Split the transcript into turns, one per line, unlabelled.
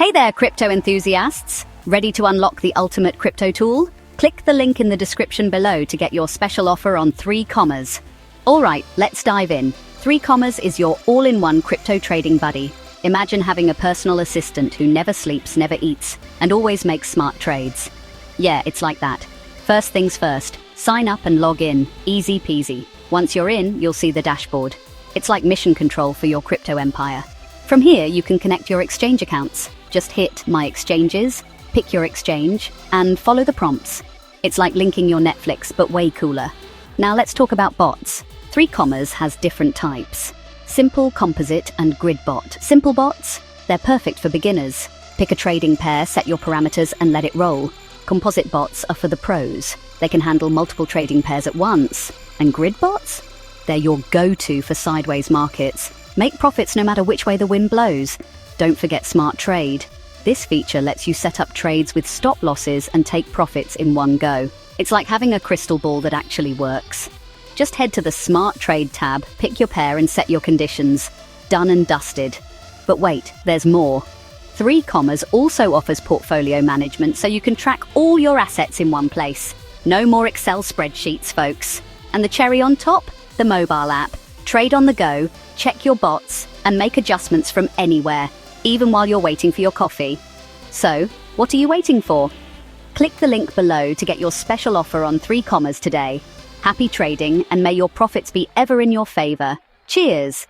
Hey there, crypto enthusiasts! Ready to unlock the ultimate crypto tool? Click the link in the description below to get your special offer on 3Commas. Alright, let's dive in. 3Commas is your all-in-one crypto trading buddy. Imagine having a personal assistant who never sleeps, never eats, and always makes smart trades. Yeah, it's like that. First things first, sign up and log in. Easy peasy. Once you're in, you'll see the dashboard. It's like mission control for your crypto empire. From here, you can connect your exchange accounts. Just hit My Exchanges, pick your exchange, and follow the prompts. It's like linking your Netflix, but way cooler. Now let's talk about bots. 3Commas has different types. Simple, composite, and grid bot. Simple bots? They're perfect for beginners. Pick a trading pair, set your parameters, and let it roll. Composite bots are for the pros. They can handle multiple trading pairs at once. And grid bots? They're your go-to for sideways markets. Make profits no matter which way the wind blows. Don't forget Smart Trade. This feature lets you set up trades with stop losses and take profits in one go. It's like having a crystal ball that actually works. Just head to the Smart Trade tab, pick your pair and set your conditions. Done and dusted. But wait, there's more. 3Commas also offers portfolio management so you can track all your assets in one place. No more Excel spreadsheets, folks. And the cherry on top? The mobile app. Trade on the go, check your bots, and make adjustments from anywhere, even while you're waiting for your coffee. So, what are you waiting for? Click the link below to get your special offer on 3Commas today. Happy trading, and may your profits be ever in your favor. Cheers!